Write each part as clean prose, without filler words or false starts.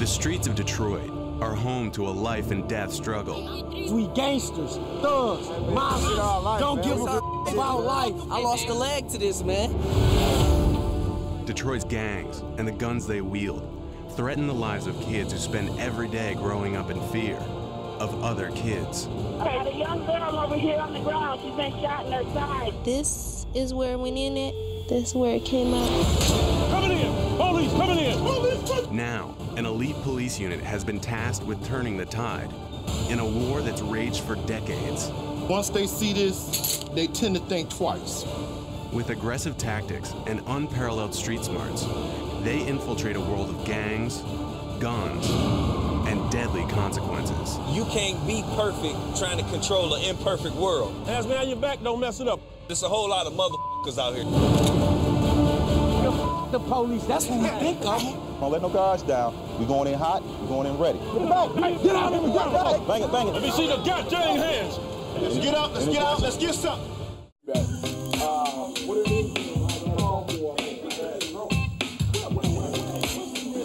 The streets of Detroit are home to a life and death struggle. We gangsters, thugs, mobsters, don't give a about life. I lost a leg to this, man. Detroit's gangs and the guns they wield threaten the lives of kids who spend every day growing up in fear of other kids. Okay, the young girl over here on the ground, she's been shot in her side. This is where it went in at. This is where it came out. Coming in! Police, coming in! Police! Now, an elite police unit has been tasked with turning the tide in a war that's raged for decades. Once they see this, they tend to think twice. With aggressive tactics and unparalleled street smarts, they infiltrate a world of gangs, guns, and deadly consequences. You can't be perfect trying to control an imperfect world. Hands behind your back, don't mess it up. There's a whole lot of motherfuckers out here. The police, that's what we think of them. Don't let no guards down. We going in hot, we going in ready. Get out of the ground. Bang it, bang it. Let me see the goddamn hands. Let's get out, let's get out, let's get something.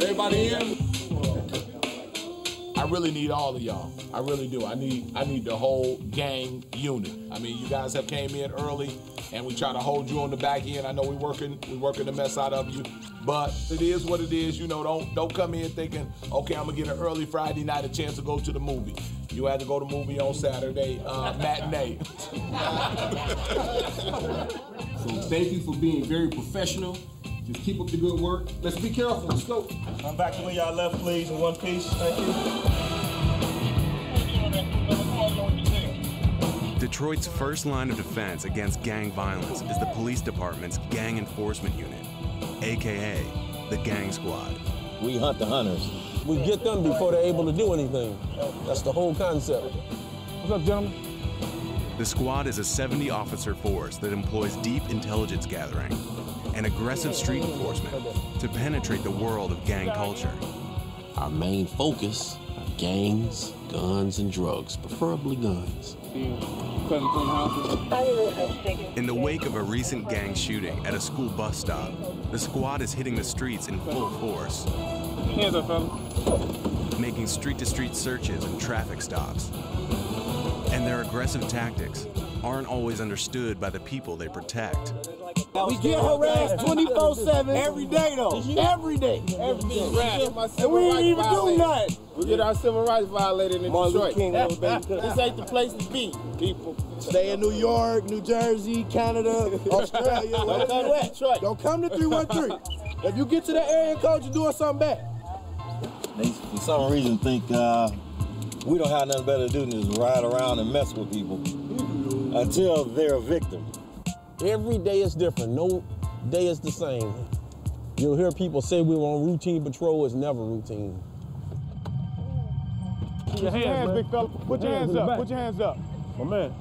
Everybody in? I really need all of y'all. I really do. I need the whole gang unit. I mean, you guys have came in early and we try to hold you on the back end. I know we're working the mess out of you, but it is what it is. You know, don't come in thinking, okay, I'm gonna get an early Friday night a chance to go to the movie. You had to go to the movie on Saturday, matinee. So thank you for being very professional. Just keep up the good work. Let's be careful. Let's go. Come back to where y'all left, please, in one piece. Thank you. Detroit's first line of defense against gang violence is the police department's Gang Enforcement Unit, AKA the Gang Squad. We hunt the hunters. We get them before they're able to do anything. That's the whole concept. What's up, gentlemen? The squad is a 70-officer force that employs deep intelligence gathering and aggressive street enforcement to penetrate the world of gang culture. Our main focus are gangs, guns, and drugs, preferably guns. In the wake of a recent gang shooting at a school bus stop, the squad is hitting the streets in full force, Hands up, fella. making street-to-street searches and traffic stops. And their aggressive tactics aren't always understood by the people they protect. We get harassed 24/7 every day, though. Every day. And we ain't even do nothing. We get our civil rights violated in Detroit. This ain't the place to be, people. Stay in New York, New Jersey, Canada, Australia. Don't come to 313. If you get to that area code, you're doing something bad. They, for some reason, think we don't have nothing better to do than just ride around and mess with people until they're a victim. Every day is different. No day is the same. You'll hear people say we were on routine patrol. It's never routine. Put your hands, big fella. Put your hands up. Put your hands up. My man.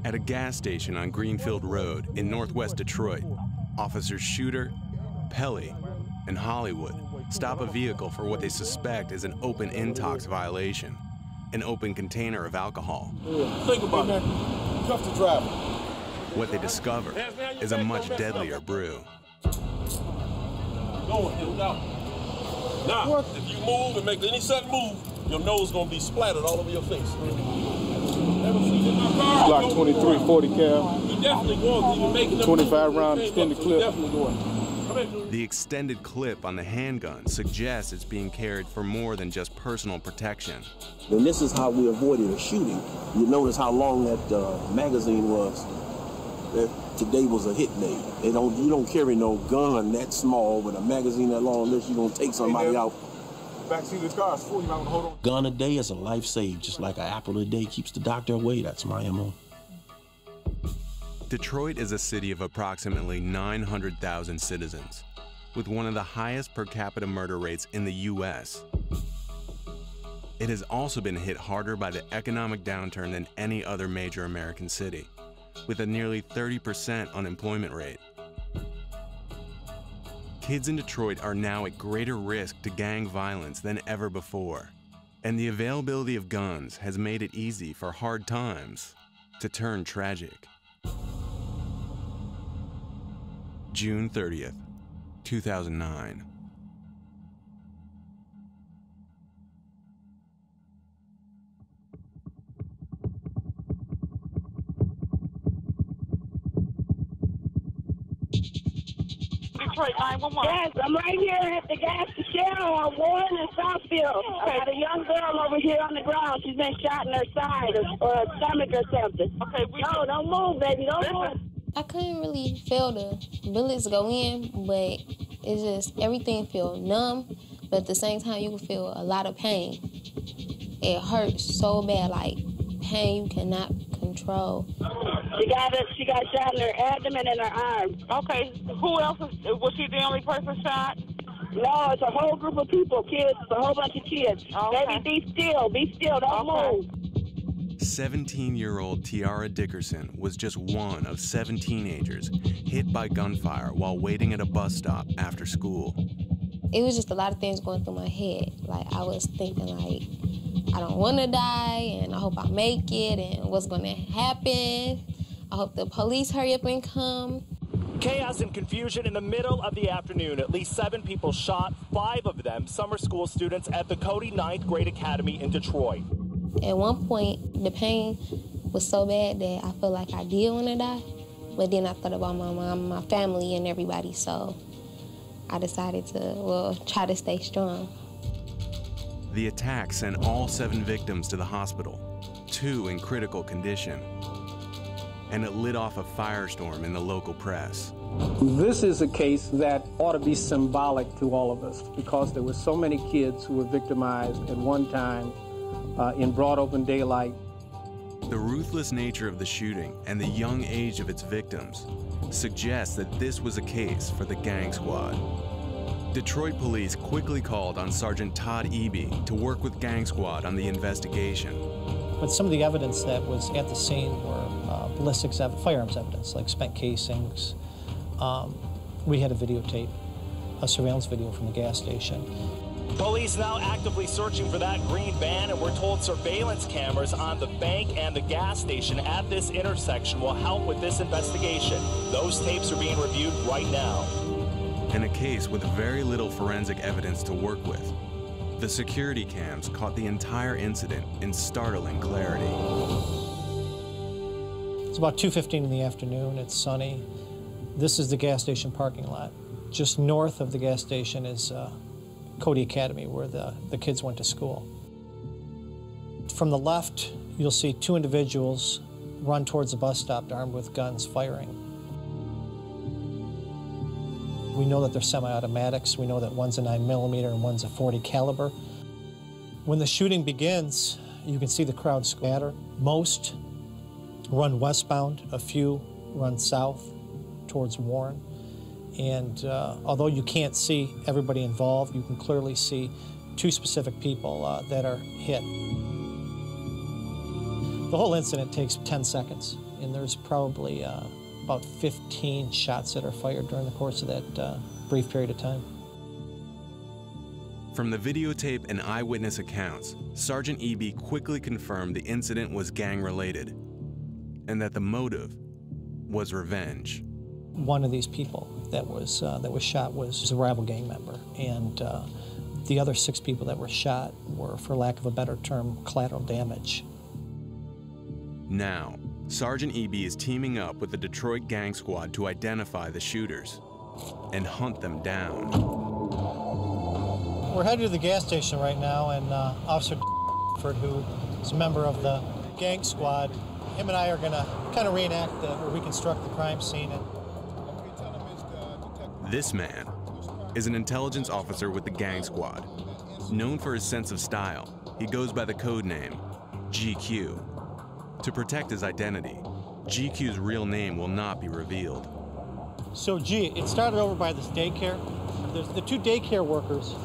At a gas station on Greenfield Road in northwest Detroit, officers Shooter, Pelly, and Hollywood stop a vehicle for what they suspect is an open intox violation, an open container of alcohol. Think about it. Cuff the driver. What they discover is a much deadlier brew. Now, if you move and make any sudden move, your nose gonna be splattered all over your face. Glock 23, 40 cal. We definitely going. You're making 25 round extended clip. Definitely going. The extended clip on the handgun suggests it's being carried for more than just personal protection. And this is how we avoided a shooting. You notice how long that magazine was. Today was a hit day. You don't carry no gun that small with a magazine that long unless you're gonna take somebody out. Backseat of the car is full. You might want to hold on. Gun a day is a life saved, just like an apple a day keeps the doctor away. That's my MO. Detroit is a city of approximately 900,000 citizens, with one of the highest per capita murder rates in the U.S. It has also been hit harder by the economic downturn than any other major American city, with a nearly 30% unemployment rate. Kids in Detroit are now at greater risk to gang violence than ever before, and the availability of guns has made it easy for hard times to turn tragic. June 30th, 2009. Detroit 911. Yes, I'm right here at the gas station on Warren and Southfield. I got a young girl over here on the ground. She's been shot in her side or her stomach or something. Okay, no, don't move, baby, don't move. I couldn't really feel the bullets go in, but it's just everything feel numb, but at the same time you can feel a lot of pain. It hurts so bad, like pain you cannot control. She got shot in her abdomen and her arm. Okay, who else was she the only person shot? No, it's a whole group of people, kids. It's a whole bunch of kids. Okay. Baby, be still, don't move. 17-year-old Tiara Dickerson was just one of 7 teenagers hit by gunfire while waiting at a bus stop after school. It was just a lot of things going through my head. Like, I was thinking, like, I don't want to die, and I hope I make it, and what's going to happen. I hope the police hurry up and come. Chaos and confusion in the middle of the afternoon. At least 7 people shot, 5 of them summer school students at the Cody 9th Grade Academy in Detroit. At one point, the pain was so bad that I felt like I did want to die, but then I thought about my mom, my family, and everybody, so I decided to, well, try to stay strong. The attack sent all 7 victims to the hospital, 2 in critical condition, and it lit off a firestorm in the local press. This is a case that ought to be symbolic to all of us because there were so many kids who were victimized at one time in broad open daylight. The ruthless nature of the shooting and the young age of its victims suggests that this was a case for the gang squad. Detroit police quickly called on Sergeant Todd Eby to work with Gang Squad on the investigation. But some of the evidence that was at the scene were ballistics, firearms evidence, like spent casings. We had a videotape, a surveillance video from the gas station. Police now actively searching for that green van, and we're told surveillance cameras on the bank and the gas station at this intersection will help with this investigation. Those tapes are being reviewed right now. In a case with very little forensic evidence to work with, the security cams caught the entire incident in startling clarity. It's about 2:15 in the afternoon. It's sunny. This is the gas station parking lot. Just north of the gas station is Cody Academy, where the kids went to school. From the left, you'll see 2 individuals run towards the bus stop armed with guns firing. We know that they're semi-automatics. We know that one's a 9mm and one's a .40 caliber. When the shooting begins, you can see the crowd scatter. Most run westbound, a few run south towards Warren. And although you can't see everybody involved, you can clearly see 2 specific people that are hit. The whole incident takes 10 seconds, and there's probably about 15 shots that are fired during the course of that brief period of time. From the videotape and eyewitness accounts, Sergeant Eby quickly confirmed the incident was gang-related and that the motive was revenge. One of these people that was shot was a rival gang member, and the other 6 people that were shot were, for lack of a better term, collateral damage. Now, Sergeant Eby is teaming up with the Detroit Gang Squad to identify the shooters and hunt them down. We're headed to the gas station right now, and Officer who is a member of the Gang Squad, him and I are going to kind of reenact or reconstruct the crime scene. This man is an intelligence officer with the Gang Squad. Known for his sense of style, he goes by the code name GQ. To protect his identity, GQ's real name will not be revealed. So, it started over by this daycare. The 2 daycare workers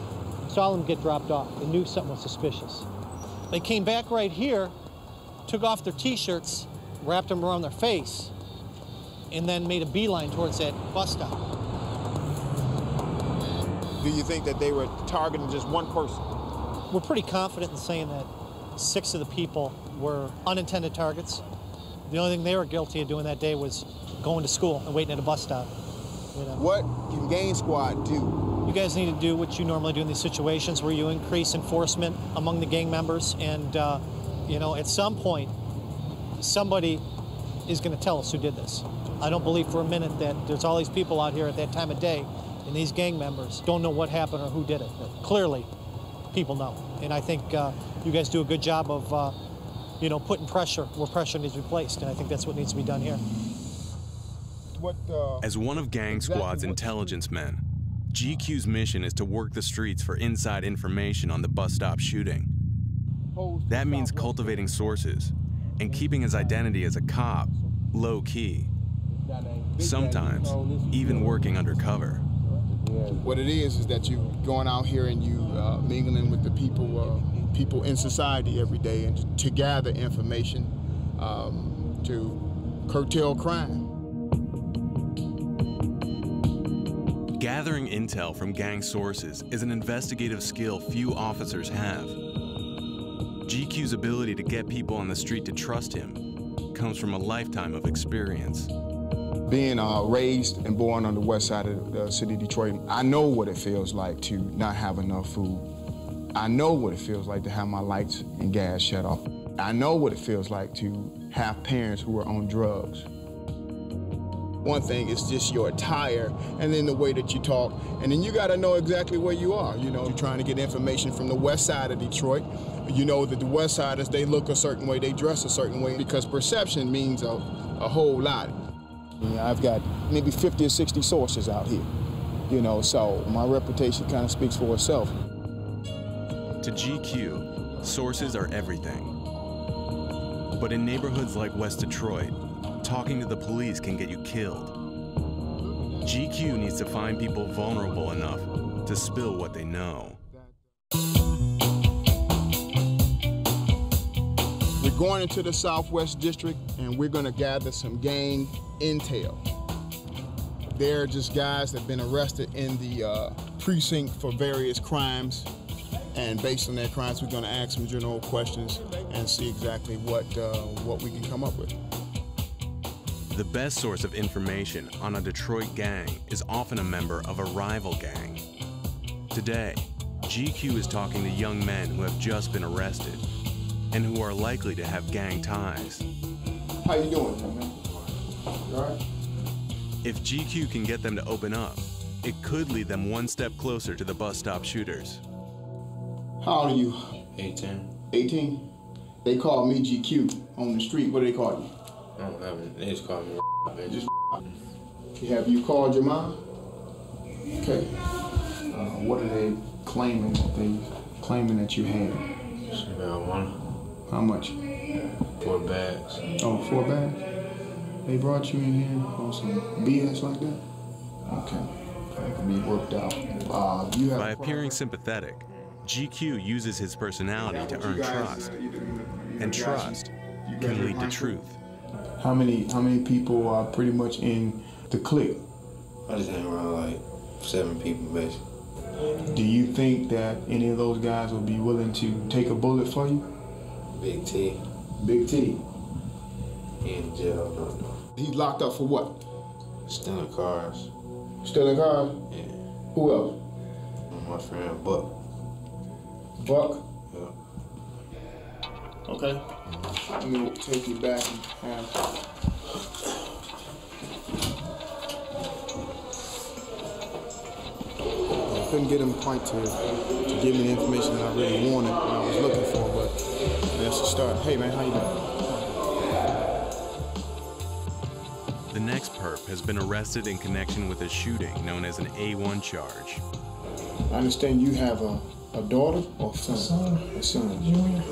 saw them get dropped off. They knew something was suspicious. They came back right here, took off their T-shirts, wrapped them around their face, and then made a beeline towards that bus stop. Do you think that they were targeting just one person? We're pretty confident in saying that 6 of the people were unintended targets. The only thing they were guilty of doing that day was going to school and waiting at a bus stop. You know. What can Gang Squad do? You guys need to do what you normally do in these situations where you increase enforcement among the gang members, and you know, at some point, somebody is going to tell us who did this. I don't believe for a minute that there's all these people out here at that time of day and these gang members don't know what happened or who did it. Clearly, people know. And I think you guys do a good job of, you know, putting pressure where pressure needs to be placed, and I think that's what needs to be done here. As one of Gang Squad's intelligence men, GQ's mission is to work the streets for inside information on the bus stop shooting. That means cultivating sources and keeping his identity as a cop low-key. Sometimes even working undercover. What it is that you're going out here and you mingling with the people in society every day, and to gather information to curtail crime. Gathering intel from gang sources is an investigative skill few officers have. GQ's ability to get people on the street to trust him comes from a lifetime of experience. Being raised and born on the west side of the city of Detroit, I know what it feels like to not have enough food. I know what it feels like to have my lights and gas shut off. I know what it feels like to have parents who are on drugs. One thing is just your attire and then the way that you talk, and then you got to know exactly where you are. You know, you're trying to get information from the west side of Detroit. You know that the west siders, they look a certain way, they dress a certain way, because perception means a whole lot. I've got maybe 50 or 60 sources out here, you know, so my reputation kind of speaks for itself. To GQ, sources are everything. But in neighborhoods like West Detroit, talking to the police can get you killed. GQ needs to find people vulnerable enough to spill what they know. We're going into the Southwest District, and we're going to gather some gang intel. They're just guys that have been arrested in the precinct for various crimes, and based on their crimes, we're going to ask some general questions and see exactly what we can come up with. The best source of information on a Detroit gang is often a member of a rival gang. Today, GQ is talking to young men who have just been arrested and who are likely to have gang ties. How you doing, man? You all right? If GQ can get them to open up, it could lead them one step closer to the bus stop shooters. How old are you? 18. 18? They call me GQ on the street. What do they call you? I don't have it. They just call me just Have you called your mom? Okay. What are they claiming that you had? Marijuana. How much? 4 bags. Oh, 4 bags? They brought you in here on some BS like that? Okay. That can be worked out. By appearing sympathetic, GQ uses his personality to earn trust. And trust can lead to truth. How many people are pretty much in the clique? I just hang around like 7 people, basically. Do you think that any of those guys will be willing to take a bullet for you? Big T. Big T? He in jail, no. He's locked up for what? Stealing cars. Stealing cars? Yeah. Who else? My friend Buck. Buck? Yeah. Okay. I'm gonna take you back and I couldn't get him quite to give me the information that I really wanted, and I was looking for, but that's a start. Hey man, how you doing? The next perp has been arrested in connection with a shooting known as an A1 charge. I understand you have a daughter or son? A son. Junior.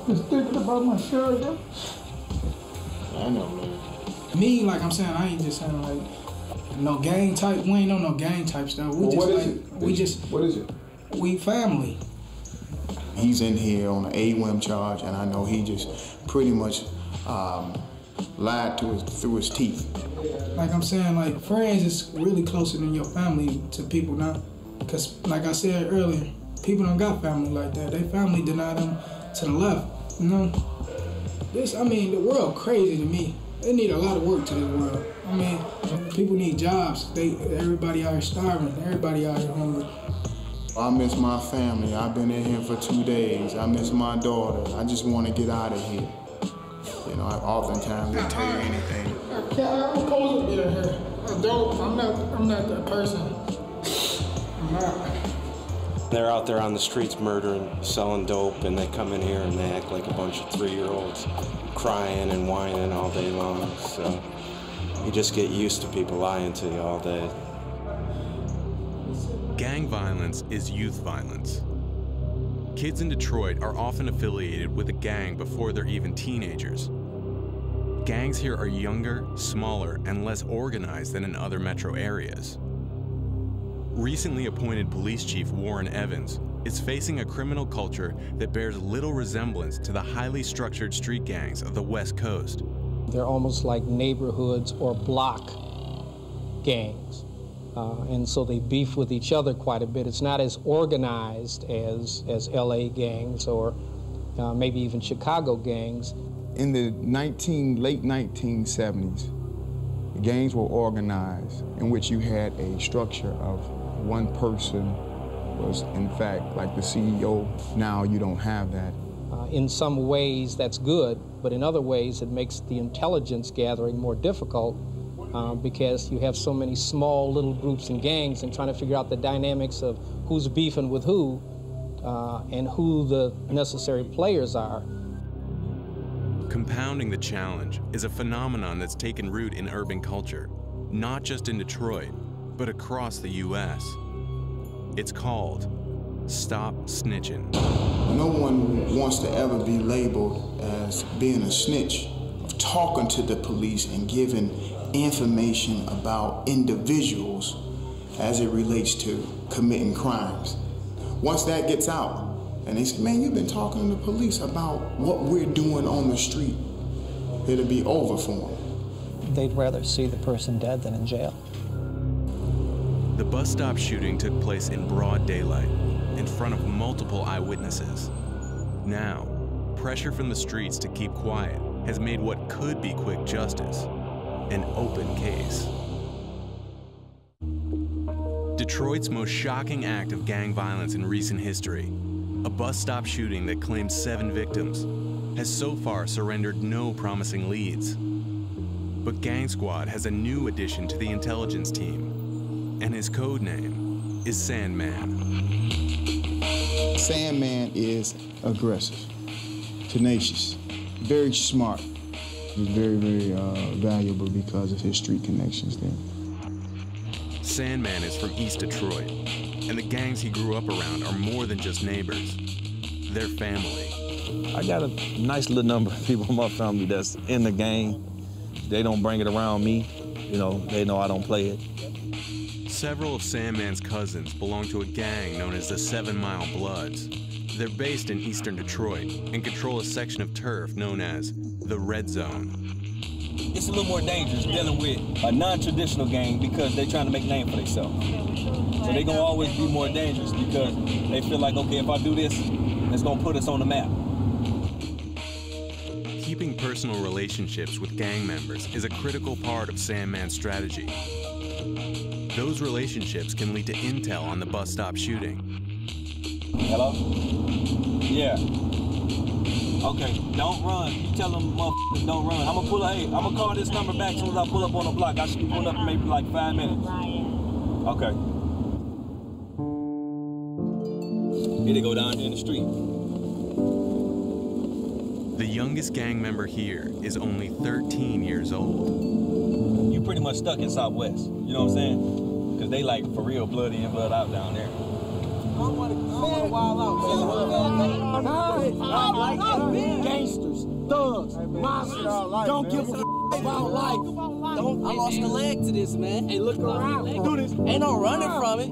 Just thinking about my children. I know, man. Me, like I'm saying, I ain't just saying like no gang type. We ain't on no gang type stuff. We What is it? We family. He's in here on an A1 charge, and I know he just pretty much lied through his teeth. Like I'm saying, like friends is really closer than your family to people now. Cause like I said earlier, people don't got family like that. They family deny them to the left, you know? The world crazy to me. They need a lot of work to this world. I mean, people need jobs. Everybody out here starving. Everybody out here hungry. I miss my family. I've been in here for 2 days. I miss my daughter. I just want to get out of here. You know, oftentimes they tell you anything. I'm supposed to be in here. I'm not that person. I'm not. They're out there on the streets murdering, selling dope, and they come in here and they act like a bunch of 3-year-olds, crying and whining all day long. So you just get used to people lying to you all day. Gang violence is youth violence. Kids in Detroit are often affiliated with a gang before they're even teenagers. Gangs here are younger, smaller, and less organized than in other metro areas. Recently appointed Police Chief Warren Evans is facing a criminal culture that bears little resemblance to the highly structured street gangs of the West Coast. They're almost like neighborhoods or block gangs. And so they beef with each other quite a bit. It's not as organized as LA gangs or maybe even Chicago gangs. In the late 1970s, the gangs were organized in which you had a structure of one person was, in fact, like the CEO. Now you don't have that. In some ways, that's good, but in other ways, it makes the intelligence gathering more difficult because you have so many small little groups and gangs and trying to figure out the dynamics of who's beefing with who and who the necessary players are. Compounding the challenge is a phenomenon that's taken root in urban culture, not just in Detroit, but across the U.S. It's called Stop Snitching. No one wants to ever be labeled as being a snitch, of talking to the police and giving information about individuals as it relates to committing crimes. Once that gets out, and they say, man, you've been talking to the police about what we're doing on the street, it'll be over for them. They'd rather see the person dead than in jail. The bus stop shooting took place in broad daylight, in front of multiple eyewitnesses. Now, pressure from the streets to keep quiet has made what could be quick justice an open case. Detroit's most shocking act of gang violence in recent history, a bus stop shooting that claimed 7 victims, has so far surrendered no promising leads. But Gang Squad has a new addition to the intelligence team, and his code name is Sandman. Sandman is aggressive, tenacious, very smart. He's very, very valuable because of his street connections there. Sandman is from East Detroit, and the gangs he grew up around are more than just neighbors. They're family. I got a nice little number of people in my family that's in the gang. They don't bring it around me. You know, they know I don't play it. Several of Sandman's cousins belong to a gang known as the 7 Mile Bloods. They're based in eastern Detroit and control a section of turf known as the Red Zone. It's a little more dangerous dealing with a non-traditional gang because they're trying to make a name for themselves. So they're gonna always be more dangerous because they feel like, okay, if I do this, it's gonna put us on the map. Keeping personal relationships with gang members is a critical part of Sandman's strategy. Those relationships can lead to intel on the bus stop shooting. Hello? Yeah. Okay, don't run. You tell them motherfuckers don't run. I'm gonna call this number back as soon as I pull up on the block. I should be pulling up in maybe like 5 minutes. Okay. Here they go down here in the street. The youngest gang member here is only 13 years old. You pretty much stuck in Southwest, you know what I'm saying? Because they like for real bloody and blood out down there. Gangsters, thugs, monsters, don't give a about life. I lost a leg to this, man. Hey, look around. Do this. Ain't no running from it.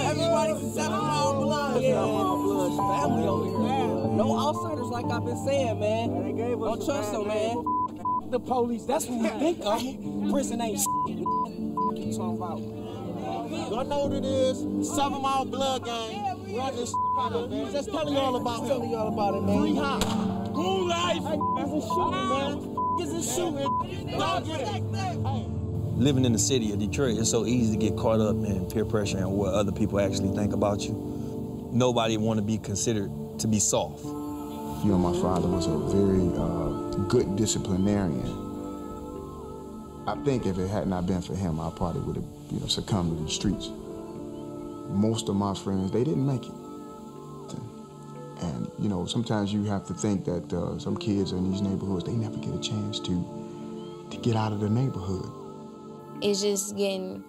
Everybody's 7 Mile Blood. Yeah, family over here. No outsiders, like I've been saying, man. Don't trust them, man. The police, that's what we think of. Prison ain't shit. What you talking about? Y'all know what it is? 7 Mile Blood Gang. Run this man. Just tell y'all about it. Tell y'all about it, man. Free hop. Cool life. That's a shooting, man. It's a shooting. Don't get it. Living in the city of Detroit, it's so easy to get caught up in peer pressure and what other people actually think about you. Nobody want to be considered to be soft. You know, my father was a very good disciplinarian. I think if it had not been for him, I probably would have, you know, succumbed to the streets. Most of my friends, they didn't make it. And, you know, sometimes you have to think that some kids in these neighborhoods, they never get a chance to get out of the neighborhood. It's just getting,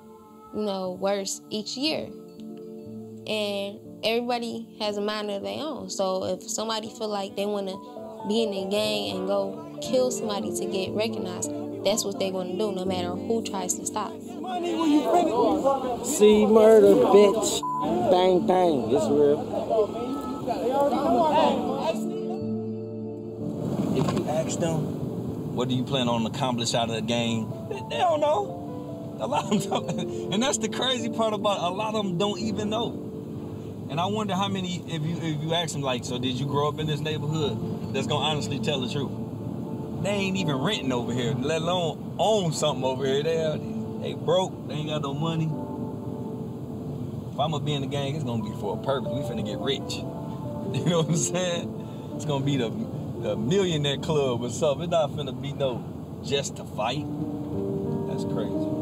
you know, worse each year. And everybody has a mind of their own. So if somebody feel like they want to be in a gang and go kill somebody to get recognized, that's what they're going to do, no matter who tries to stop. See murder, bitch. Bang, bang. It's real. If you ask them, what do you plan on accomplish out of the game? They don't know. A lot of them don't. And that's the crazy part about it. A lot of them don't even know. And I wonder how many, if you ask them, like, so did you grow up in this neighborhood, that's gonna honestly tell the truth? They ain't even renting over here, let alone own something over here. They broke, they ain't got no money. If I'm gonna be in the gang, it's gonna be for a purpose. We finna get rich. You know what I'm saying? It's gonna be the millionaire club or something. It's not finna be no just to fight. That's crazy.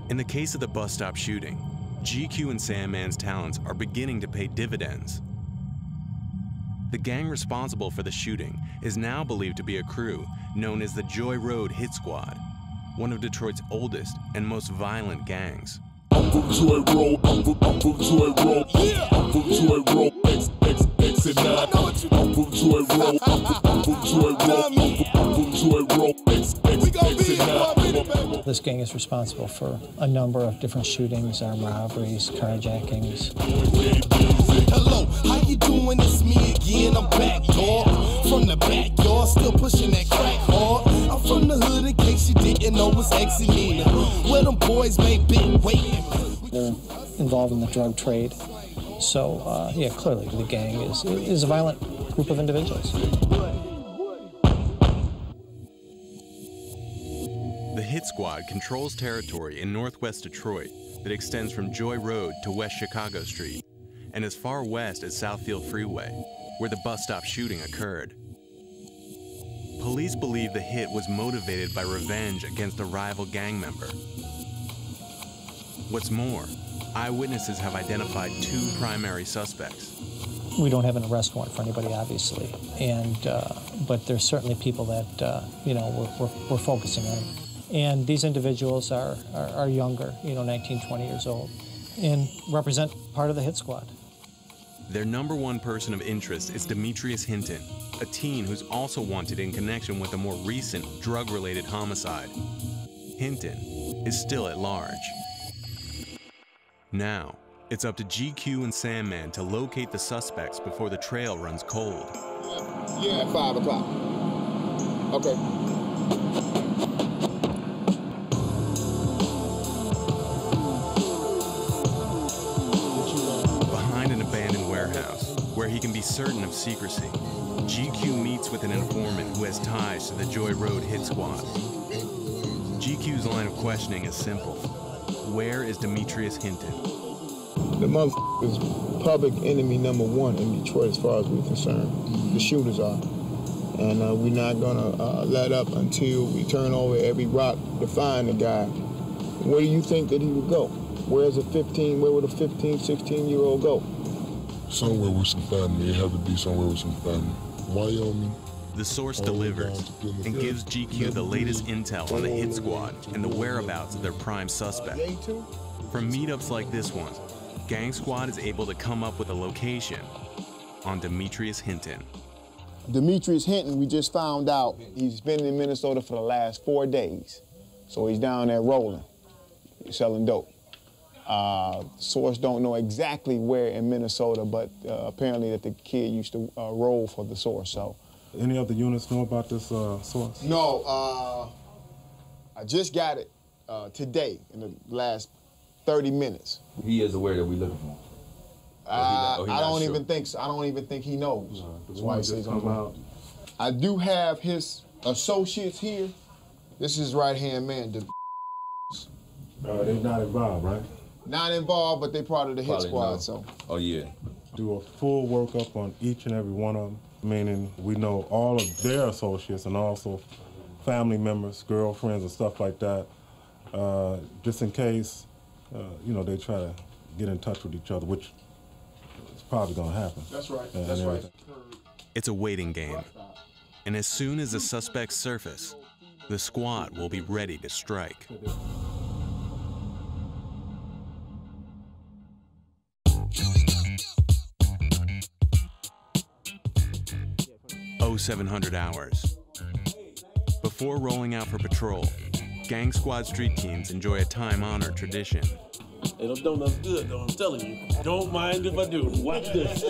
In the case of the bus stop shooting, GQ and Sandman's talents are beginning to pay dividends. The gang responsible for the shooting is now believed to be a crew known as the Joy Road Hit Squad, one of Detroit's oldest and most violent gangs. I'm from Joy Road, I'm from Joy Road, I'm from Joy Road, X and 9. I'm from Joy Road, I'm from Joy Road, I'm from Joy Road, X and 9. This gang is responsible for a number of different shootings, armed robberies, carjackings. Hello, how you doing? It's me again. I'm back, dog. From the backyard, still pushing that crack hard. I'm from the hood, in case you didn't know, it's X and Nina. Where them boys made big weight. They're involved in the drug trade. So, yeah, clearly the gang is a violent group of individuals. The Hit Squad controls territory in northwest Detroit that extends from Joy Road to West Chicago Street and as far west as Southfield Freeway, where the bus stop shooting occurred. Police believe the hit was motivated by revenge against a rival gang member. What's more, eyewitnesses have identified two primary suspects. We don't have an arrest warrant for anybody, obviously, but there's certainly people that you know we're focusing on. And these individuals are younger, you know, 19, 20 years old, and represent part of the Hit Squad. Their number one person of interest is Demetrius Hinton, a teen who's also wanted in connection with a more recent drug-related homicide. Hinton is still at large. Now, it's up to GQ and Sandman to locate the suspects before the trail runs cold. Yeah, at 5 o'clock. Okay. Behind an abandoned warehouse, where he can be certain of secrecy, GQ meets with an informant who has ties to the Joy Road Hit Squad. GQ's line of questioning is simple. Where is Demetrius Hinton? The motherfucker is public enemy number one in Detroit as far as we're concerned. The shooters are. And we're not gonna let up until we turn over every rock to find the guy. Where do you think that he would go? Where would a 15, 16-year-old go? Somewhere with some family. It had to be somewhere with some family. Wyoming. The source delivers and gives GQ the latest intel on the Hit Squad and the whereabouts of their prime suspect. From meetups like this one, Gang Squad is able to come up with a location on Demetrius Hinton. Demetrius Hinton, we just found out, he's been in Minnesota for the last 4 days. So he's down there rolling, selling dope. Source don't know exactly where in Minnesota, but apparently that the kid used to roll for the source, so. Any other units know about this source? No, I just got it today in the last 30 minutes. He is aware that we're looking for him. I don't even think so. I don't even think he knows. That's why he says out. I do have his associates here. This is right-hand man. They're not involved, right? Not involved, but they're part of the Hit Squad, so. Oh, yeah. Do a full workup on each and every one of them, meaning we know all of their associates and also family members, girlfriends, and stuff like that, just in case, you know, they try to get in touch with each other, which is probably going to happen. That's right. That's right. It's a waiting game. And as soon as the suspects surface, the squad will be ready to strike. Oh, 700 hours. Before rolling out for patrol, Gang Squad street teams enjoy a time-honored tradition. Hey, those donuts good, though, I'm telling you. Don't mind if I do. Watch this.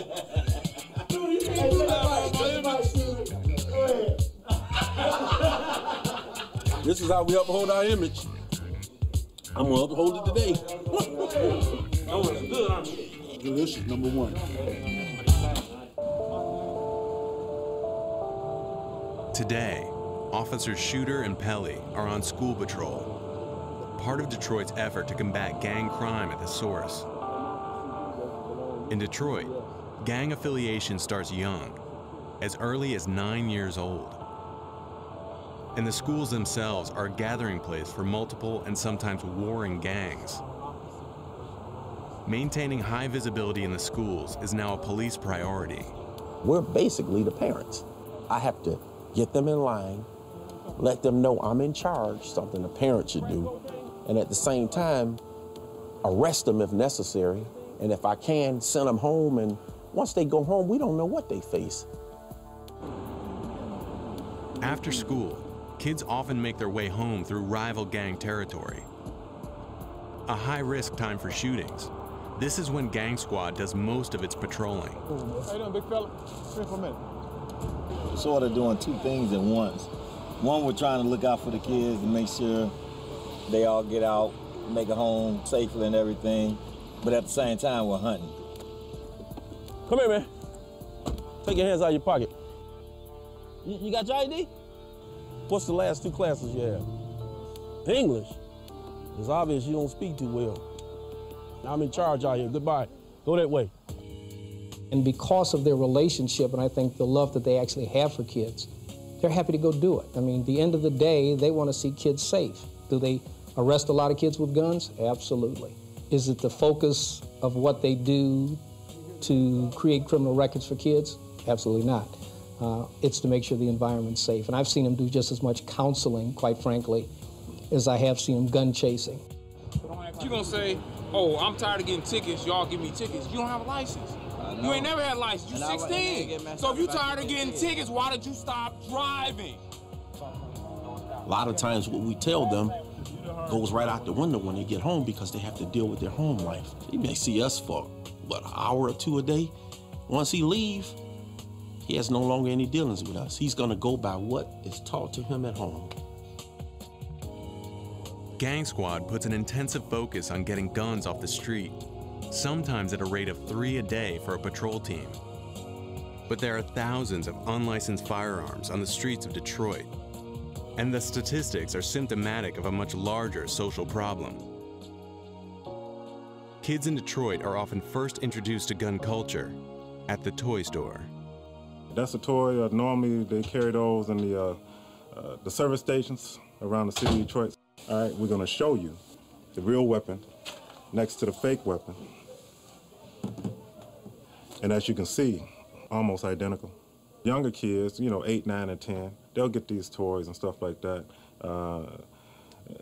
This is how we uphold our image. I'm gonna uphold it today. Donuts good, aren't you? Delicious, number one. Today, Officers Shooter and Pelly are on school patrol, part of Detroit's effort to combat gang crime at the source. In Detroit, gang affiliation starts young, as early as 9 years old. And the schools themselves are a gathering place for multiple and sometimes warring gangs. Maintaining high visibility in the schools is now a police priority. We're basically the parents. I have to get them in line, let them know I'm in charge, something a parent should do, and at the same time, arrest them if necessary, and if I can, send them home, and once they go home, we don't know what they face. After school, kids often make their way home through rival gang territory. A high-risk time for shootings. This is when Gang Squad does most of its patrolling. How you doing, big fella? Sit for a minute. Sort of doing two things at once. One, we're trying to look out for the kids and make sure they all get out, make it home safely and everything. But at the same time, we're hunting. Come here, man. Take your hands out of your pocket. You got your ID? What's the last 2 classes you have? English. It's obvious you don't speak too well. I'm in charge out here. Goodbye. Go that way. And because of their relationship, and I think the love that they actually have for kids, they're happy to go do it. I mean, at the end of the day, they want to see kids safe. Do they arrest a lot of kids with guns? Absolutely. Is it the focus of what they do to create criminal records for kids? Absolutely not. It's to make sure the environment's safe. And I've seen them do just as much counseling, quite frankly, as I have seen them gun chasing. You're gonna say, oh, I'm tired of getting tickets, y'all give me tickets. You don't have a license. You ain't never had a license, you 16. So if you're tired of getting tickets, why did you stop driving? A lot of times what we tell them goes right out the window when they get home because they have to deal with their home life. They may see us for, what, an hour or 2 a day? Once he leaves, he has no longer any dealings with us. He's gonna go by what is taught to him at home. Gang Squad puts an intensive focus on getting guns off the street, sometimes at a rate of 3 a day for a patrol team. But there are thousands of unlicensed firearms on the streets of Detroit, and the statistics are symptomatic of a much larger social problem. Kids in Detroit are often first introduced to gun culture at the toy store. That's a toy. Normally they carry those in the service stations around the city of Detroit. All right, we're gonna show you the real weapon next to the fake weapon. And as you can see, almost identical. Younger kids, you know, 8, 9, and 10, they'll get these toys and stuff like that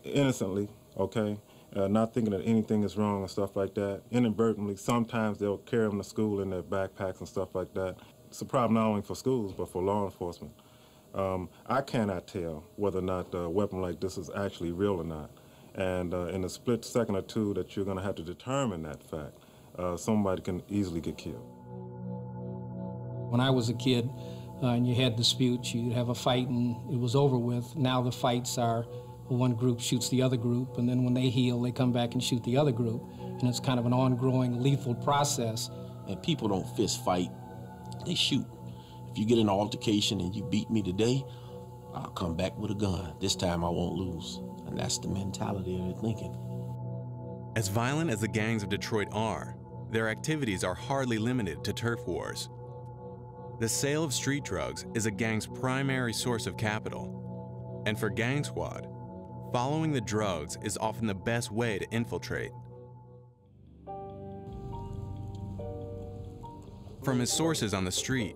innocently, okay? Not thinking that anything is wrong and stuff like that. Inadvertently, sometimes they'll carry them to school in their backpacks and stuff like that. It's a problem not only for schools, but for law enforcement. I cannot tell whether or not a weapon like this is actually real or not. And in a split second or two that you're gonna have to determine that fact, somebody can easily get killed. When I was a kid and you had disputes, you'd have a fight and it was over with. Now the fights are one group shoots the other group, and then when they heal, they come back and shoot the other group. And it's kind of an ongoing lethal process. And people don't fist fight, they shoot. If you get in an altercation and you beat me today, I'll come back with a gun. This time I won't lose. And that's the mentality they're thinking. As violent as the gangs of Detroit are, their activities are hardly limited to turf wars. The sale of street drugs is a gang's primary source of capital, and for Gang Squad, following the drugs is often the best way to infiltrate. From his sources on the street,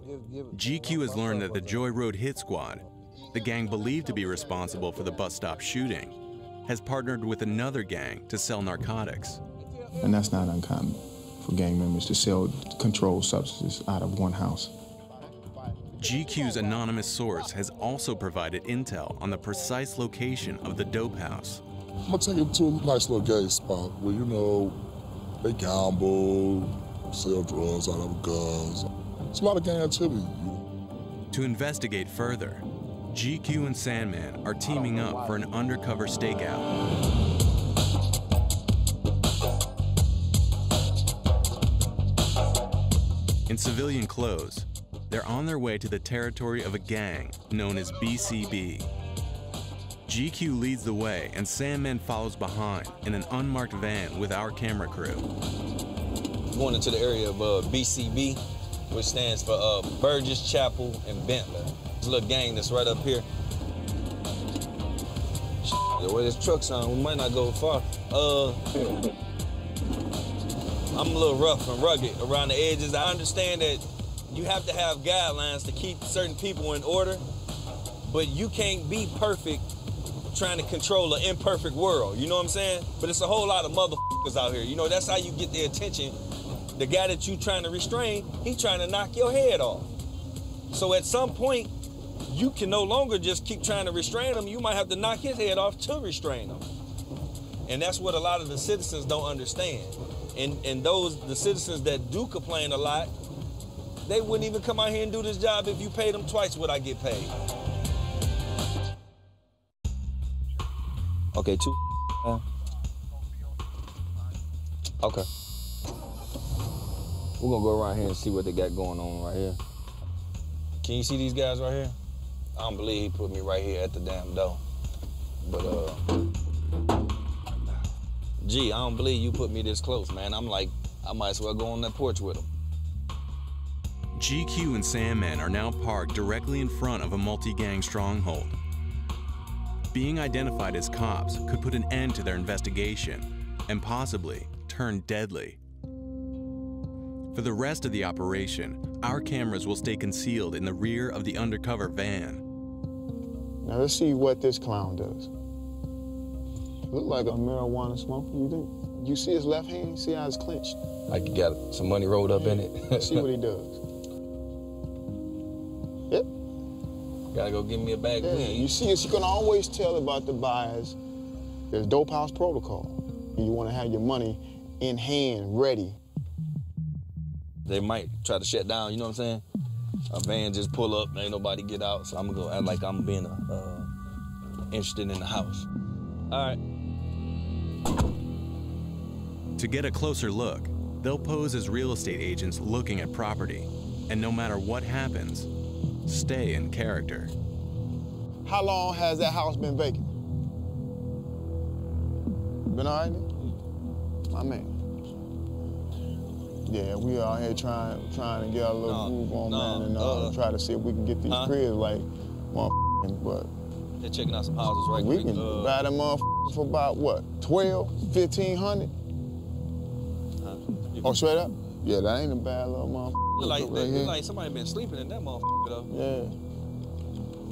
GQ has learned that the Joy Road Hit Squad, the gang believed to be responsible for the bus stop shooting, has partnered with another gang to sell narcotics. And that's not uncommon for gang members to sell controlled substances out of one house. GQ's anonymous source has also provided intel on the precise location of the dope house. I'm gonna take him to a nice little gay spot where, you know, they gamble, sell drugs out of guns. It's a lot of gang activity. To investigate further, GQ and Sandman are teaming up for an undercover stakeout. In civilian clothes, they're on their way to the territory of a gang known as BCB. GQ leads the way and Sandman follows behind in an unmarked van with our camera crew. Going into the area of BCB, which stands for Burgess, Chapel, and Bentley. This little gang that's right up here. The way this truck's on, we might not go far. I'm a little rough and rugged around the edges. I understand that you have to have guidelines to keep certain people in order, but you can't be perfect trying to control an imperfect world, you know what I'm saying? But it's a whole lot of motherfuckers out here, you know, that's how you get their attention. The guy that you trying to restrain, he's trying to knock your head off. So at some point, you can no longer just keep trying to restrain him, you might have to knock his head off to restrain him. And that's what a lot of the citizens don't understand. And the citizens that do complain a lot, they wouldn't even come out here and do this job if you paid them twice what I get paid. Okay, two. Okay. We're gonna go around here and see what they got going on right here. Can you see these guys right here? I don't believe he put me right here at the damn door. But, gee, I don't believe you put me this close, man. I'm like, I might as well go on that porch with him. GQ and Sandman are now parked directly in front of a multi-gang stronghold. Being identified as cops could put an end to their investigation and possibly turn deadly. For the rest of the operation, our cameras will stay concealed in the rear of the undercover van. Now let's see what this clown does. Look like a marijuana smoker, you think? You see his left hand? See how it's clenched? Like you got some money rolled up in it. See what he does. Yep. Gotta go give me a bag of weed. You see, you can always tell about the buyers. There's dope house protocol. You want to have your money in hand, ready. They might try to shut down, you know what I'm saying? A van just pull up, ain't nobody get out, so I'm gonna go act like I'm being interested in the house. All right. To get a closer look, they'll pose as real estate agents looking at property, and no matter what happens, stay in character. How long has that house been vacant? Been all right? My man. Yeah, we out here trying to get our little groove on, man, and try to see if we can get these cribs like motherfucking, but they're checking out some houses right we quick. We can buy them motherfuckers for about what, 12, 1,500? Oh, straight up? Yeah, that ain't a bad little motherfucker. Look like somebody been sleeping in that motherfucker though. Yeah.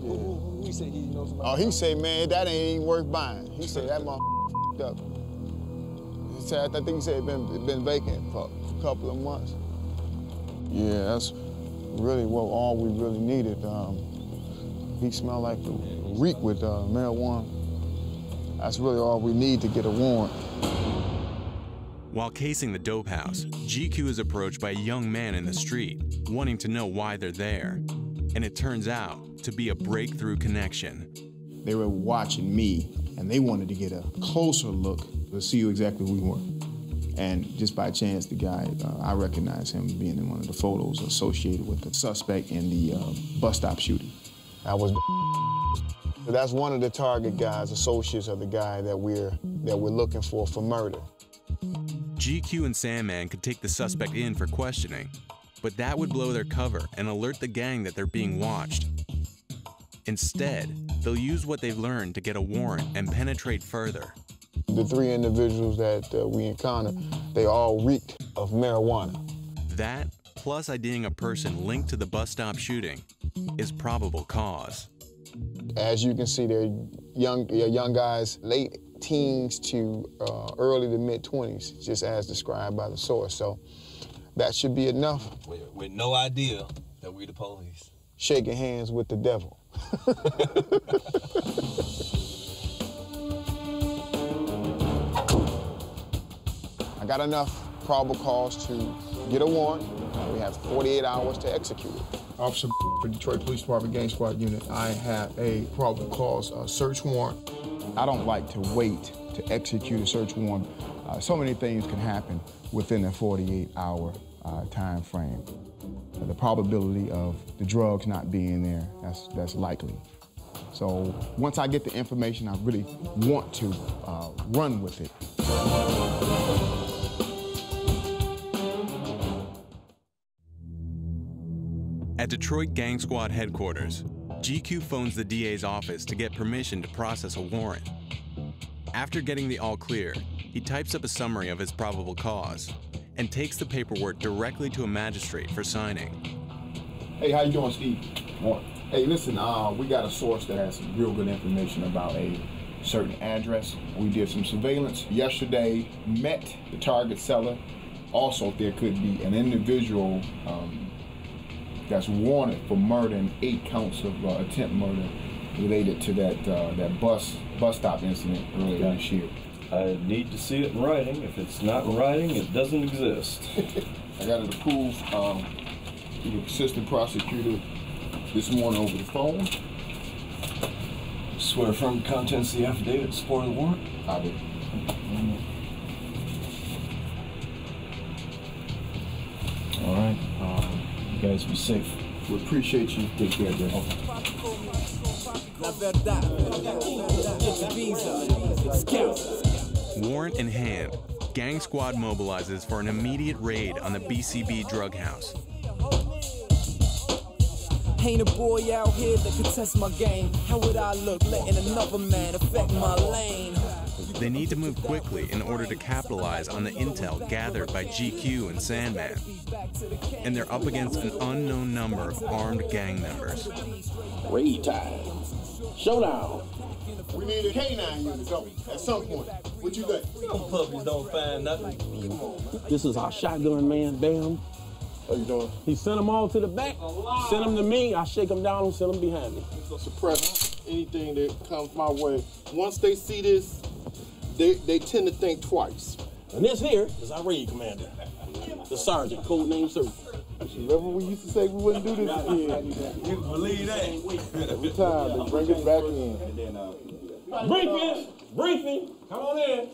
Who he said he knows somebody? Oh, he said, man, that ain't even worth buying. He said that motherfucker up. He said, I think he said it been vacant for a couple of months. Yeah, that's really all we really needed. He smelled like a reek with marijuana. That's really all we need to get a warrant. While casing the dope house, GQ is approached by a young man in the street, wanting to know why they're there. And it turns out to be a breakthrough connection. They were watching me, and they wanted to get a closer look to see who exactly we were. And just by chance, the guy, I recognized him being in one of the photos associated with the suspect in the bus stop shooting. That's one of the target guys, associates of the guy that we're looking for murder. GQ and Sandman could take the suspect in for questioning, but that would blow their cover and alert the gang that they're being watched. Instead, they'll use what they've learned to get a warrant and penetrate further. The 3 individuals that we encountered, they all reeked of marijuana. That, plus IDing a person linked to the bus stop shooting, is probable cause. As you can see, they're young guys, late teens to early to mid-20s, just as described by the source. So that should be enough. With no idea that we're the police. Shaking hands with the devil. I got enough probable cause to get a warrant. We have 48 hours to execute it. Officer for Detroit Police Department Gang Squad Unit, I have a probable cause search warrant. I don't like to wait to execute a search warrant. So many things can happen within a 48-hour time frame. The probability of the drugs not being there, that's likely. So once I get the information, I really want to run with it. At Detroit Gang Squad headquarters, GQ phones the DA's office to get permission to process a warrant. After getting the all clear, he types up a summary of his probable cause and takes the paperwork directly to a magistrate for signing. Hey, how you doing, Steve? Morning. Hey, listen, we got a source that has some real good information about a certain address. We did some surveillance yesterday, met the target seller. Also, there could be an individual that's wanted for murder and 8 counts of attempt murder related to that bus stop incident earlier this year. I need to see it in writing. If it's not in writing, it doesn't exist. I got it approved through the assistant prosecutor this morning over the phone. Swear firm contents of the affidavit in support of the warrant? I do. All right. You guys be safe. We appreciate you. Take care, Jeff. Warrant in hand, Gang Squad mobilizes for an immediate raid on the BCB drug house. Ain't a boy out here that could test my game. How would I look letting another man affect my lane? They need to move quickly in order to capitalize on the intel gathered by GQ and Sandman. And they're up against an unknown number of armed gang members. Raid time. Showdown. We need a K9 unit coming at some point. What you think? Them puppies don't find nothing. This is our shotgun man, Bam. How you doing? He sent them all to the back, send them to me, I shake them down and send them behind me. Suppress anything that comes my way. Once they see this, they tend to think twice. And this here is our raid commander, the sergeant, code name Sir. Remember we used to say we wouldn't do this again. You believe that? Every time they bring it back in. Briefing, come on in.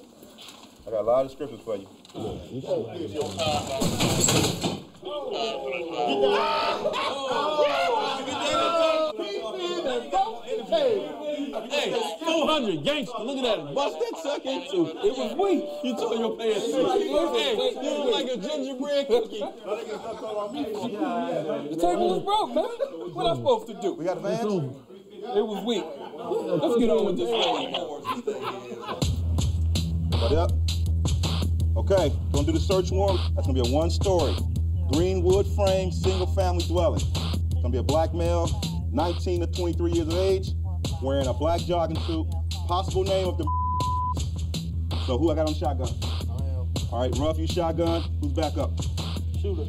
I got a lot of scriptures for you. Hey, 400 gangster, look at that. Bust that sucker into. It was weak. You tore your pants. Hey, you look like a gingerbread cookie. The table was broke, man. What am I supposed to do? We got the vans? It was weak. Let's get on with this. Everybody up? Okay, gonna do the search warrant. That's gonna be a 1-story, green wood frame, single family dwelling. It's gonna be a black male, 19 to 23 years of age, wearing a black jogging suit. Possible name of the. So who I got on shotgun? All right, Ruff, you shotgun. Who's back up? Shooter.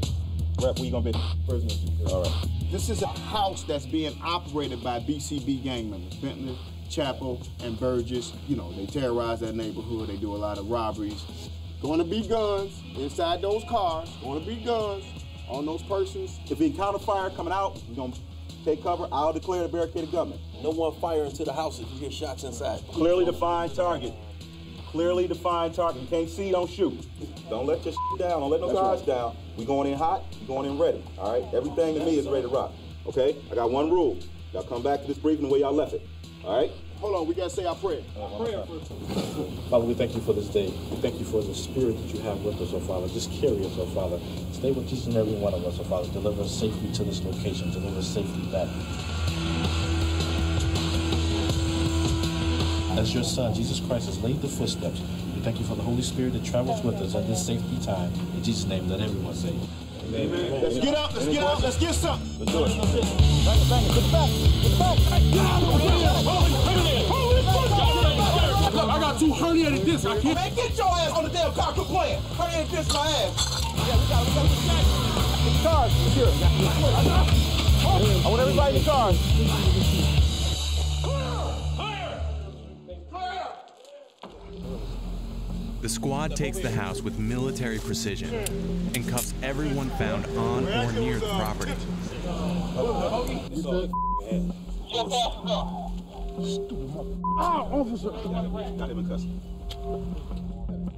Rep, where you gonna be? Prisoner. All right. This is a house that's being operated by BCB gang members, Bentley, Chapel, and Burgess. You know, they terrorize that neighborhood. They do a lot of robberies. Going to be guns inside those cars. Going to be guns on those persons. If we encounter fire coming out, we're going to take cover. I'll declare the barricaded government. No one fire into the house if you hear shots inside. Clearly defined target. Clearly defined target. You can't see, don't shoot. Don't let your down. Don't let no guards down. We going in hot. We going in ready. All right? Everything to me is ready to rock. Okay? I got one rule. Y'all come back to this briefing the way y'all left it. All right? Hold on, we gotta say our prayer. Father, we thank you for this day. We thank you for the spirit that you have with us, oh Father. Just carry us, oh Father. Stay with each and every one of us, oh Father. Deliver us safely to this location. Deliver us safely back. As your Son, Jesus Christ, has laid the footsteps, we thank you for the Holy Spirit that travels with us at this safety time. In Jesus' name, let everyone say amen. Let's get out, let's get out, let's get something. Let's do it. Bang it, bang it, get back, get back. Look, I got 2 herniated discs. I can't. Man, get your ass on the damn car. Quit playing. Herniated discs my ass. Yeah, we got the cars. Here. I want everybody in the cars. The squad takes the house with military precision and cuffs everyone found on or near the property. Officer. Not even cussing.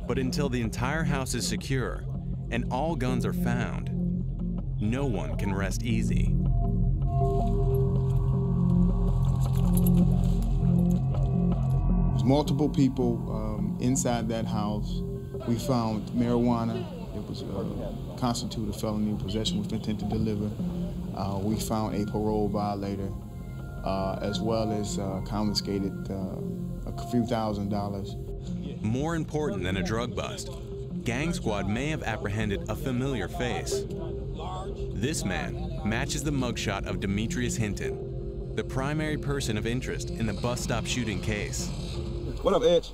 But until the entire house is secure and all guns are found, no one can rest easy. There's multiple people inside that house. We found marijuana. It was constituted a felony possession with intent to deliver. We found a parole violator, as well as confiscated a few $1,000s. More important than a drug bust, Gang Squad may have apprehended a familiar face. This man matches the mugshot of Demetrius Hinton, the primary person of interest in the bus stop shooting case. What up, Edge?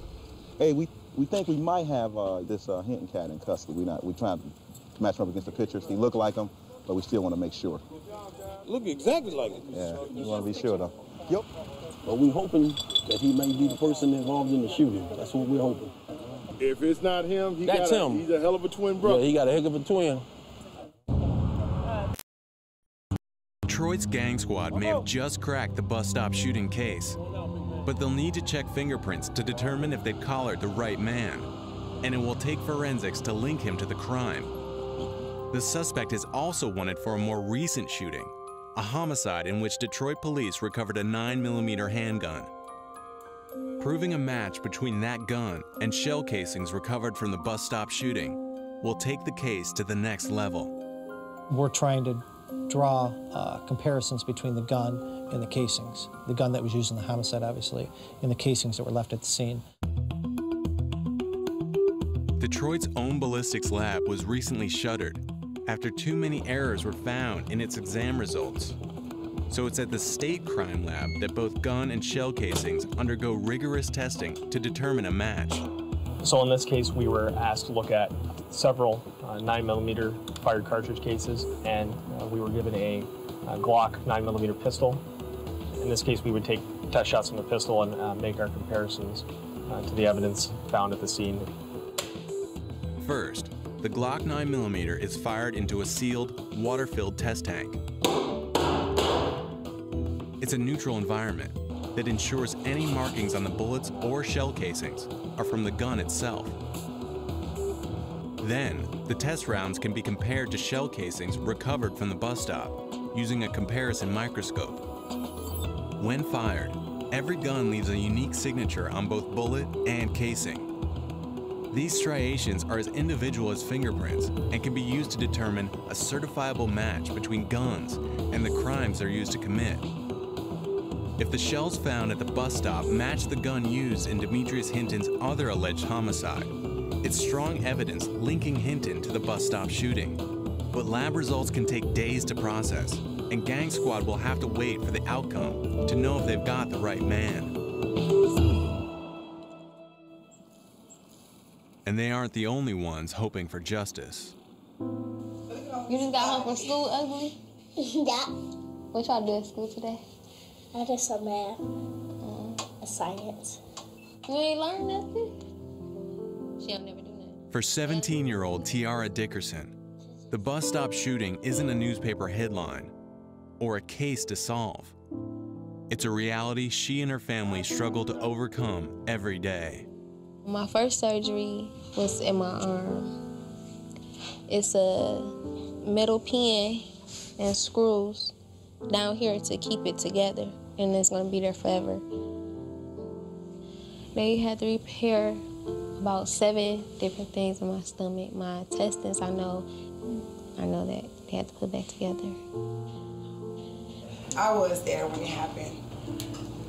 Hey, we think we might have this Hinton cat in custody. We're trying to match him up against the pictures. He look like him, but we still want to make sure. Look exactly like it. Yeah, we want to be sure though. Yep. But we're hoping that he may be the person involved in the shooting. That's what we're hoping. If it's not him, he's a hell of a twin brother. Yeah, he got a heck of a twin. Detroit's Gang Squad may have just cracked the bus stop shooting case, but they'll need to check fingerprints to determine if they've collared the right man, and it will take forensics to link him to the crime. The suspect is also wanted for a more recent shooting, a homicide in which Detroit police recovered a 9mm handgun. Proving a match between that gun and shell casings recovered from the bus stop shooting will take the case to the next level. We're trying to draw comparisons between the gun and the casings. The gun that was used in the homicide, obviously, and the casings that were left at the scene. Detroit's own ballistics lab was recently shuttered after too many errors were found in its exam results. So it's at the state crime lab that both gun and shell casings undergo rigorous testing to determine a match. So in this case, we were asked to look at several 9mm fired cartridge cases, and we were given a Glock 9mm pistol. In this case, we would take test shots from the pistol and make our comparisons to the evidence found at the scene. First, the Glock 9mm is fired into a sealed, water-filled test tank. It's a neutral environment that ensures any markings on the bullets or shell casings are from the gun itself. Then, the test rounds can be compared to shell casings recovered from the bus stop using a comparison microscope. When fired, every gun leaves a unique signature on both bullet and casing. These striations are as individual as fingerprints and can be used to determine a certifiable match between guns and the crimes they're used to commit. If the shells found at the bus stop match the gun used in Demetrius Hinton's other alleged homicide, it's strong evidence linking Hinton to the bus stop shooting. But lab results can take days to process, and Gang Squad will have to wait for the outcome to know if they've got the right man. And they aren't the only ones hoping for justice. You just got home from school, Ugly? Yeah. What y'all do at school today? I did some math and science. You ain't learned nothing? She'll never do nothing. For 17-year-old Tiara Dickerson, the bus stop shooting isn't a newspaper headline or a case to solve. It's a reality she and her family struggle to overcome every day. My first surgery was in my arm. It's a metal pin and screws down here to keep it together, and it's gonna be there forever. They had to repair about 7 different things in my stomach. My intestines, I know that they had to put back together. I was there when it happened.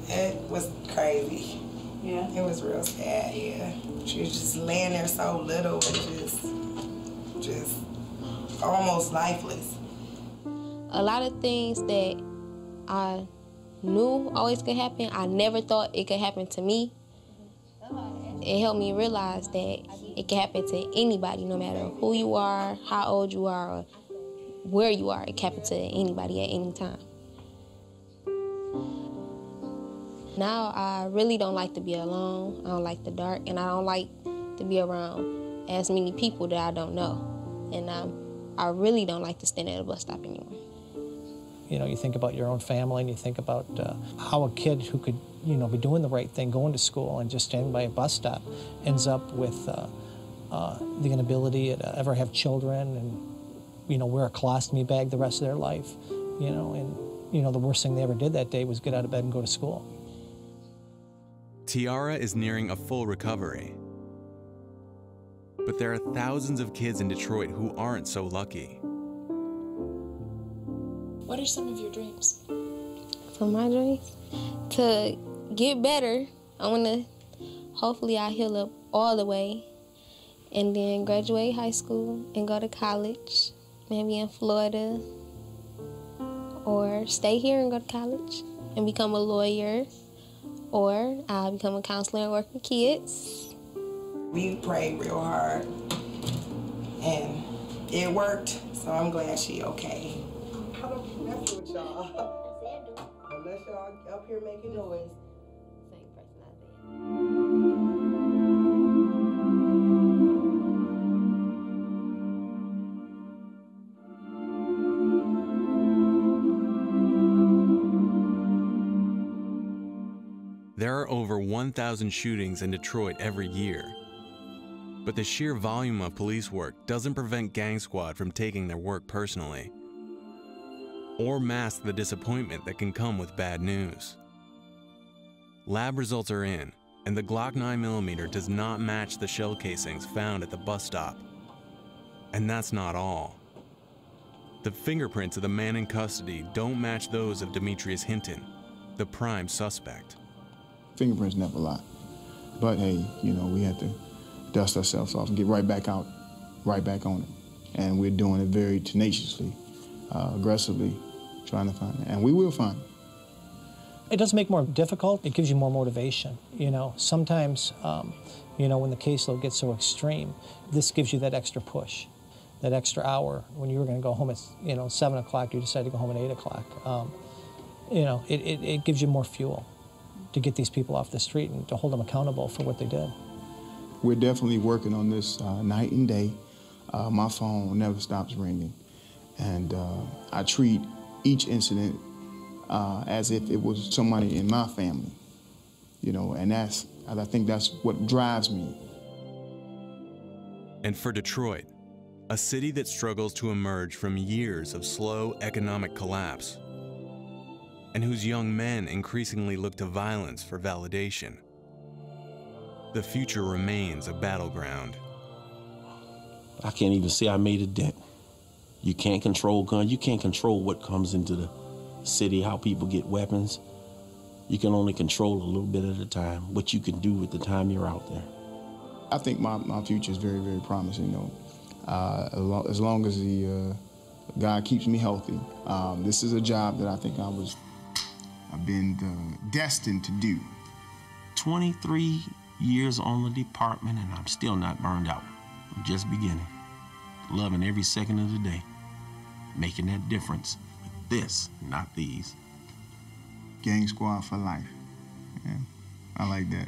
It was crazy. Yeah. It was real sad, yeah. She was just laying there so little and just almost lifeless. A lot of things that I knew always could happen, I never thought it could happen to me. It helped me realize that it can happen to anybody, no matter who you are, how old you are, or where you are. It can happen to anybody at any time. Now I really don't like to be alone. I don't like the dark, and I don't like to be around as many people that I don't know. And I really don't like to stand at a bus stop anymore. You know, you think about your own family, and you think about how a kid who could, you know, be doing the right thing, going to school, and just standing by a bus stop ends up with the inability to ever have children and, you know, wear a colostomy bag the rest of their life, you know, and, you know, the worst thing they ever did that day was get out of bed and go to school. Tiara is nearing a full recovery. But there are thousands of kids in Detroit who aren't so lucky. What are some of your dreams? So my dreams? To get better. I want to, hopefully I heal up all the way and then graduate high school and go to college, maybe in Florida, or stay here and go to college and become a lawyer, or I'll become a counselor and work with kids. We prayed real hard and it worked, so I'm glad she okay. I don't mess with y'all unless y'all up here making noise. There are over 1,000 shootings in Detroit every year. But the sheer volume of police work doesn't prevent Gang Squad from taking their work personally, or mask the disappointment that can come with bad news. Lab results are in, and the Glock 9mm does not match the shell casings found at the bus stop. And that's not all. The fingerprints of the man in custody don't match those of Demetrius Hinton, the prime suspect. Fingerprints never lie. But hey, you know, we had to dust ourselves off and get right back out, right back on it. And we're doing it very tenaciously, aggressively, trying to find it. And we will find it. It does make it more difficult. It gives you more motivation. You know, sometimes, you know, when the caseload gets so extreme, this gives you that extra push, that extra hour. When you were going to go home at, you know, 7 o'clock, you decided to go home at 8 o'clock. You know, it gives you more fuel to get these people off the street and to hold them accountable for what they did. We're definitely working on this night and day. My phone never stops ringing. And I treat each incident as if it was somebody in my family, you know, and I think that's what drives me. And for Detroit, a city that struggles to emerge from years of slow economic collapse, and whose young men increasingly look to violence for validation, the future remains a battleground. I can't even say I made a dent. You can't control guns. You can't control what comes into the city, how people get weapons. You can only control a little bit at a time, what you can do with the time you're out there. I think my future is very, very promising, though. As long as God keeps me healthy. This is a job that I think I've been destined to do. 23 years on the department, and I'm still not burned out. I'm just beginning. Loving every second of the day. Making that difference with this, not these. Gang Squad for life. Yeah, I like that.